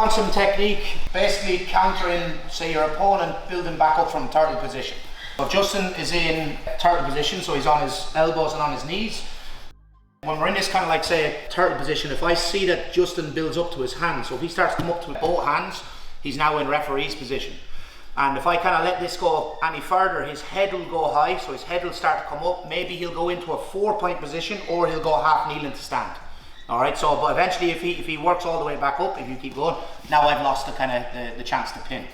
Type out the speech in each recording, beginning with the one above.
on some technique, basically countering, say, your opponent building back up from turtle position. So Justin is in turtle position, so he's on his elbows and on his knees. When we're in this kind of like, say, turtle position, if I see that Justin builds up to his hands, so if he starts to come up to both hands, he's now in referee's position. And if I kind of let this go any further, his head will go high, so his head will start to come up. Maybe he'll go into a 4-point position, or he'll go half kneeling to stand. All right, so but eventually if he works all the way back up, if you keep going, now I've lost the kind of the chance to pin.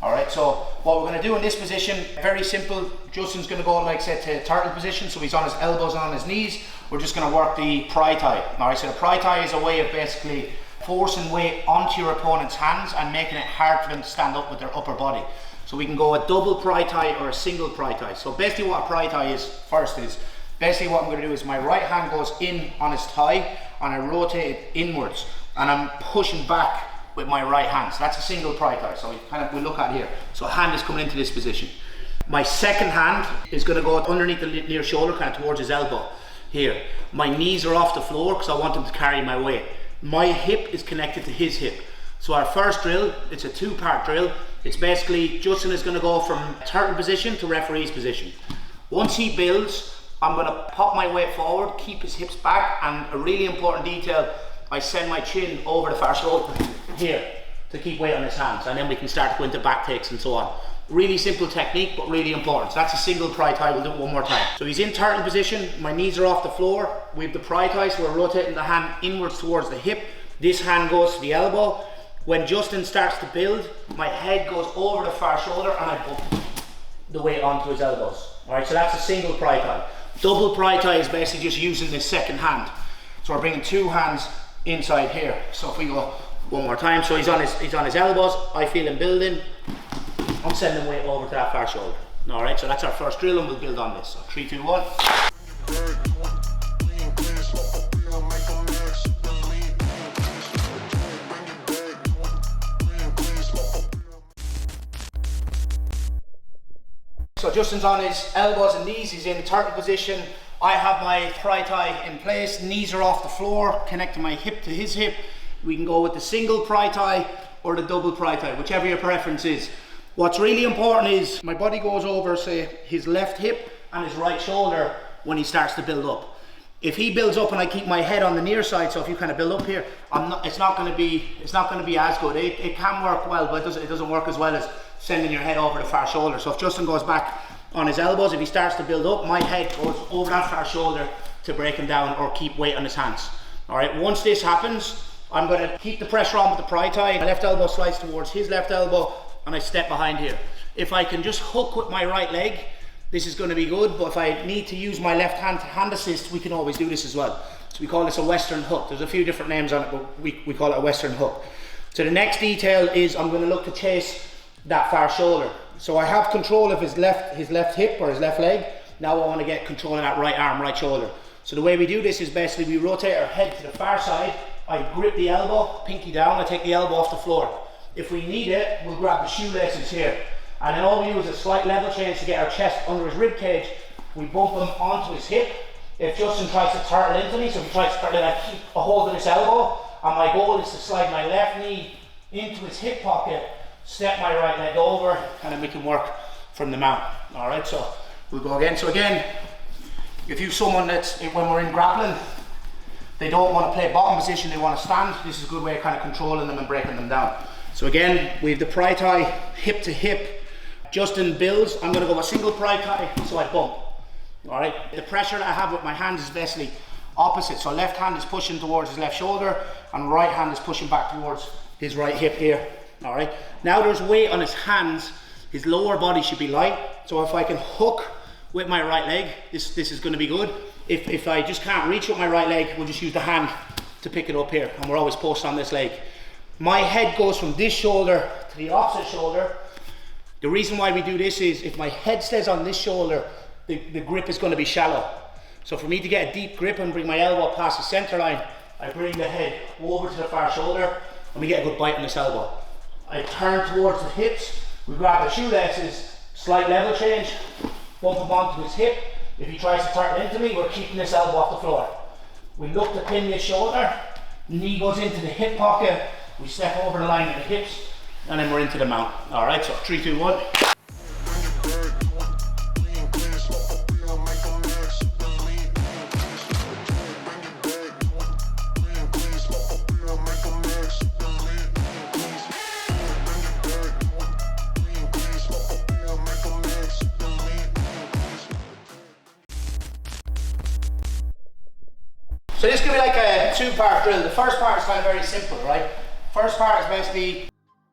All right, so what we're going to do in this position, very simple. Justin's going to go, like I said, to turtle position, so he's on his elbows and on his knees. We're just going to work the pry tie. All right, so the pry tie is a way of basically forcing weight onto your opponent's hands and making it hard for them to stand up with their upper body. So we can go a double pry tie or a single pry tie. So basically what a pry tie is, first is, basically what I'm going to do is my right hand goes in on his thigh and I rotate it inwards and I'm pushing back with my right hand. So that's a single pry tie. So we look at here. So hand is coming into this position. My second hand is going to go underneath the near shoulder, kind of towards his elbow here. My knees are off the floor because I want him to carry my weight. My hip is connected to his hip. So our first drill, it's a 2-part drill. It's basically Justin is going to go from turtle position to referee's position. Once he builds, I'm going to pop my weight forward, keep his hips back, and a really important detail, I send my chin over the far shoulder here to keep weight on his hands, and then we can start to go into back takes and so on. Really simple technique, but really important. So that's a single pry tie. We'll do it one more time. So he's in turtle position, my knees are off the floor, we have the pry tie, so we're rotating the hand inwards towards the hip. This hand goes to the elbow. When Justin starts to build, my head goes over the far shoulder and I put the weight onto his elbows. All right, so that's a single pry tie. Double pry tie is basically just using this second hand. So we're bringing 2 hands inside here. So if we go one more time, so he's on his elbows, I feel him building, I'm sending weight over to that far shoulder. All right, so that's our first drill and we'll build on this. So 3, 2, 1. So Justin's on his elbows and knees, he's in turtle position. I have my pry tie in place, knees are off the floor, connecting my hip to his hip. We can go with the single pry tie or the double pry tie, whichever your preference is. What's really important is my body goes over, say, his left hip and his right shoulder when he starts to build up. If he builds up and I keep my head on the near side, so if you kind of build up here, it's not going to be as good. It can work well, but it doesn't work as well as sending your head over the far shoulder. So if Justin goes back on his elbows, if he starts to build up, my head goes over that far shoulder to break him down or keep weight on his hands. All right, once this happens, I'm going to keep the pressure on with the pry tie. My left elbow slides towards his left elbow and I step behind here. If I can just hook with my right leg, this is going to be good, but if I need to use my left hand to hand assist, we can always do this as well. So we call this a Western hook. There's a few different names on it, but we call it a Western hook. So the next detail is I'm going to look to chase that far shoulder. So I have control of his left hip or his left leg. Now I want to get control of that right arm, right shoulder. So the way we do this is basically we rotate our head to the far side. I grip the elbow, pinky down, I take the elbow off the floor. If we need it, we'll grab the shoelaces here. And then all we do is a slight level change to get our chest under his rib cage. We bump him onto his hip. If Justin tries to turtle into me, so if he tries to turtle, I keep a hold of this elbow, and my goal is to slide my left knee into his hip pocket, step my right leg over, and then we can work from the mount. All right, so we'll go again. So again, if you're someone that's, when we're in grappling, they don't want to play bottom position, they want to stand, this is a good way of kind of controlling them and breaking them down. So again, we have the pry tie, hip to hip. Justin builds, I'm going to go a single pry tie, so I bump. All right, the pressure that I have with my hands is basically opposite. So left hand is pushing towards his left shoulder, and right hand is pushing back towards his right hip here. All right, now there's weight on his hands, his lower body should be light. So if I can hook with my right leg, this is going to be good. If I just can't reach with my right leg, we'll just use the hand to pick it up here, and we're always posted on this leg. My head goes from this shoulder to the opposite shoulder. The reason why we do this is if my head stays on this shoulder, the grip is going to be shallow. So for me to get a deep grip and bring my elbow past the center line, I bring the head over to the far shoulder and we get a good bite on this elbow. I turn towards the hips, we grab the shoelaces, slight level change, bump him onto his hip. If he tries to turn into me, we're keeping this elbow off the floor. We look to pin this shoulder, knee goes into the hip pocket, we step over the line of the hips, and then we're into the mount. All right, so 3, 2, 1. So this could be like a 2-part drill. The first part is kind of very simple, right? First part is basically,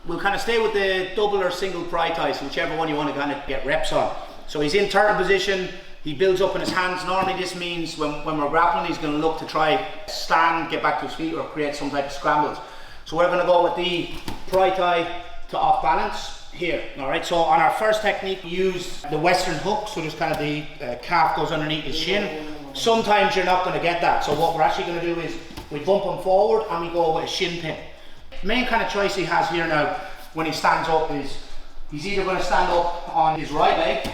we'll kind of stay with the double or single pry ties, whichever one you want to kind of get reps on. So he's in turtle position, he builds up in his hands. Normally this means when we're grappling, he's going to look to try stand, get back to his feet, or create some type of scrambles. So we're going to go with the pry tie to off balance here. All right, so on our first technique, we use the Western hook, so just kind of the calf goes underneath his shin. Sometimes you're not going to get that, so what we're actually going to do is we bump him forward and we go with a shin pin. The main kind of choice he has here now when he stands up is he's either going to stand up on his right leg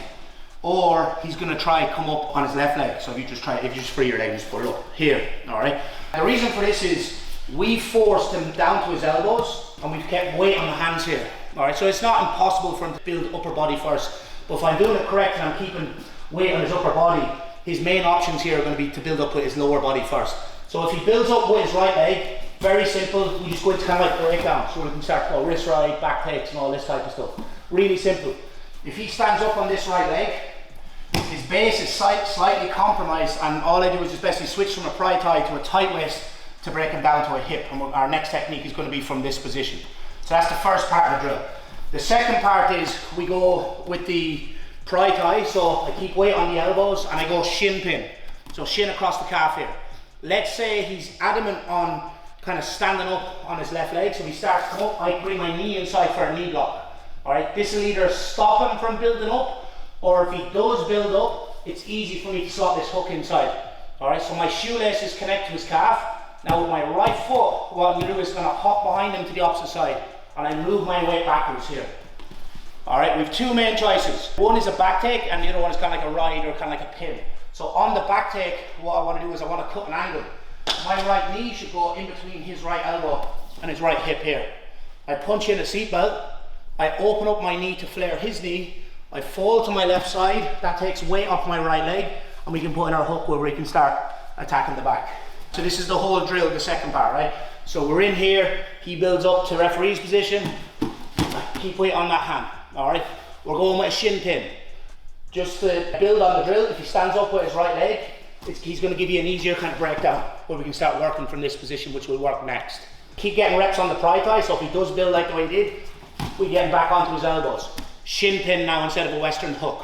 or he's going to try come up on his left leg. So if you just free your leg, just put it up here. All right, the reason for this is we forced him down to his elbows and we've kept weight on the hands here. All right, so it's not impossible for him to build upper body first, but if I'm doing it correct and I'm keeping weight on his upper body, his main options here are going to be to build up with his lower body first. So if he builds up with his right leg, very simple, we just go into kind of like breakdown, so we can start to go wrist ride, back takes and all this type of stuff. Really simple. If he stands up on this right leg, his base is slightly compromised, and all I do is just basically switch from a pry tie to a tight waist to break him down to a hip, and our next technique is going to be from this position. So that's the first part of the drill. The second part is we go with the pry tie, so I keep weight on the elbows and I go shin pin. So shin across the calf here. Let's say he's adamant on kind of standing up on his left leg, so if he starts to come up, I bring my knee inside for a knee block. Alright, this will either stop him from building up, or if he does build up, it's easy for me to slot this hook inside. Alright, so my shoelaces connect to his calf. Now with my right foot, what I'm going to do is going to hop behind him to the opposite side, and I move my weight backwards here. Alright, we have two main choices. One is a back take and the other one is kind of like a ride or kind of like a pin. So on the back take, what I want to do is I want to cut an angle. My right knee should go in between his right elbow and his right hip here. I punch in a seatbelt, I open up my knee to flare his knee, I fall to my left side, that takes weight off my right leg, and we can put in our hook where we can start attacking the back. So this is the whole drill, the second part, right? So we're in here, he builds up to referee's position, keep weight on that hand. Alright, we're going with a shin pin. Just to build on the drill, if he stands up with his right leg, he's going to give you an easier kind of breakdown where we can start working from this position, which will work next. Keep getting reps on the pry tie, so if he does build like the way he did, we get him back onto his elbows. Shin pin now instead of a Western hook.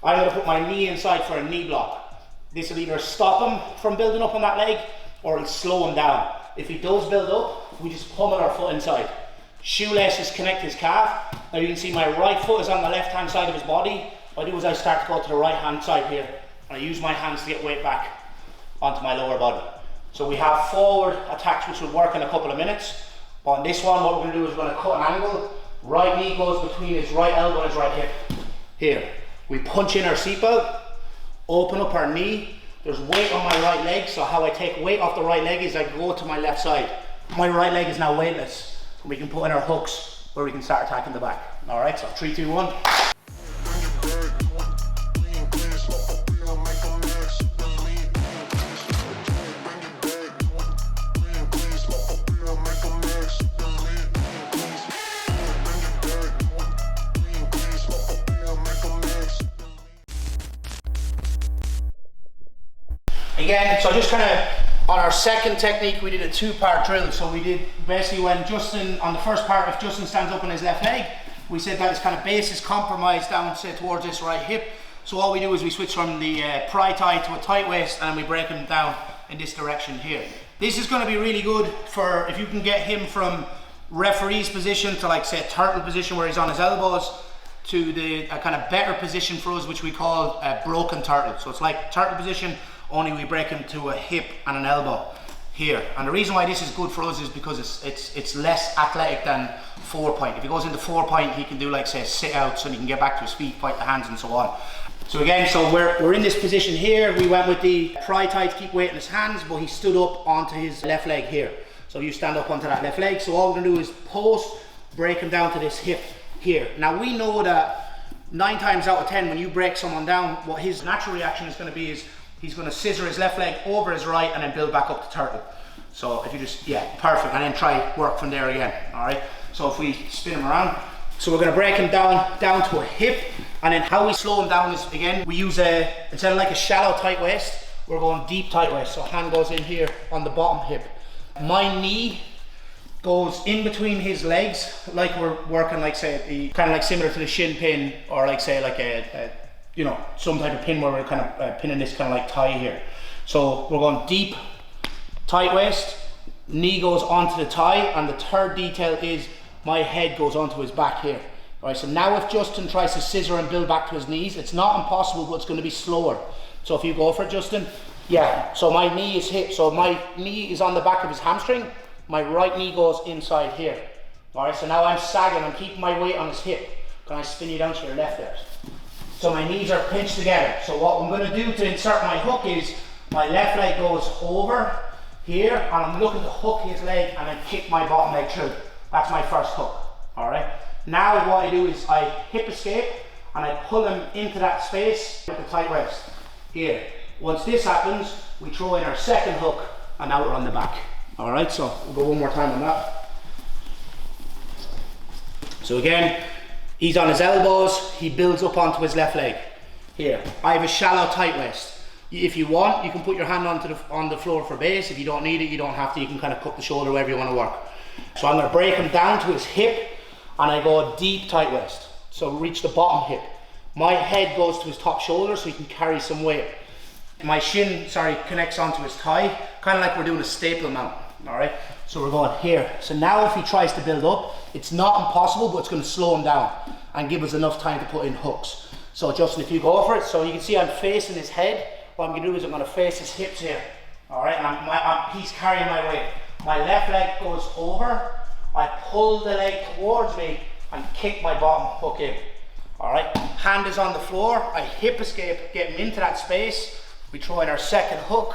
I'm going to put my knee inside for a knee block. This will either stop him from building up on that leg or it'll slow him down. If he does build up, we just pummel our foot inside. Shoelaces connect his calf. Now you can see my right foot is on the left hand side of his body. What I do is I start to go to the right hand side here, and I use my hands to get weight back onto my lower body. So we have forward attacks which will work in a couple of minutes. On this one, what we're going to do is we're going to cut an angle. Right knee goes between his right elbow and his right hip. Here, we punch in our seatbelt, open up our knee. There's weight on my right leg, so how I take weight off the right leg is I go to my left side. My right leg is now weightless. We can put in our hooks where we can start attacking the back. Alright, so 3, 2, 1. Again, so just kind of on our second technique, we did a 2-part drill. So we did basically when Justin, on the first part, if Justin stands up on his left leg, we said that his kind of base is compromised down, say, towards this right hip. So all we do is we switch from the pry tie to a tight waist and we break him down in this direction here. This is going to be really good for if you can get him from referee's position to, like, say, turtle position where he's on his elbows, to the kind of better position for us, which we call a broken turtle. So it's like turtle position, only we break him to a hip and an elbow here. And the reason why this is good for us is because it's less athletic than 4-point. If he goes into 4-point, he can do, like, say, sit outs and he can get back to his feet, fight the hands and so on. So again, so we're in this position here. We went with the pry tie to keep weight in his hands, but he stood up onto his left leg here. So you stand up onto that left leg. So all we're gonna do is post, break him down to this hip here. Now we know that 9 times out of 10 when you break someone down, what his natural reaction is gonna be is he's gonna scissor his left leg over his right and then build back up to turtle. So if you just, yeah, perfect, and then try work from there again, all right? So if we spin him around, so we're gonna break him down to a hip, and then how we slow him down is, again, we use instead of like a shallow tight waist, we're going deep tight waist. So hand goes in here on the bottom hip. My knee goes in between his legs, like we're working, like say, kind of like similar to the shin pin, or like say like a you know, some type of pin where we're kind of pinning this kind of like tie here. So we're going deep tight waist, knee goes onto the tie, and the third detail is my head goes onto his back here. All right, so now if Justin tries to scissor and build back to his knees, it's not impossible, but it's going to be slower. So if you go for it, Justin, yeah, so my knee is hip, so my knee is on the back of his hamstring, my right knee goes inside here. All right, so now I'm sagging, I'm keeping my weight on his hip. Can I spin you down to your left there? So my knees are pinched together. So what I'm going to do to insert my hook is my left leg goes over here, and I'm looking to hook his leg and then kick my bottom leg through. That's my first hook, all right? Now what I do is I hip escape and I pull him into that space with the tight waist, here. Once this happens, we throw in our second hook and now we're on the back. All right, so we'll go one more time on that. So again, he's on his elbows, he builds up onto his left leg. Here, I have a shallow tight waist. If you want, you can put your hand on the floor for base. If you don't need it, you don't have to. You can kind of cup the shoulder wherever you want to work. So I'm going to break him down to his hip, and I go deep tight waist. So reach the bottom hip. My head goes to his top shoulder so he can carry some weight. My shin, connects onto his thigh, kind of like we're doing a staple mount. All right. So we're going here. So now if he tries to build up, it's not impossible, but it's going to slow him down and give us enough time to put in hooks. So Justin, if you go for it, so you can see I'm facing his head. What I'm going to do is I'm going to face his hips here. All right, and he's carrying my weight. My left leg goes over. I pull the leg towards me and kick my bottom hook in. All right, hand is on the floor. I hip escape, get him into that space. We throw in our second hook.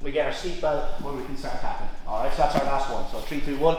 We get our seatbelt where we can start tapping. All right, so that's our last one. So 3, 2, 1.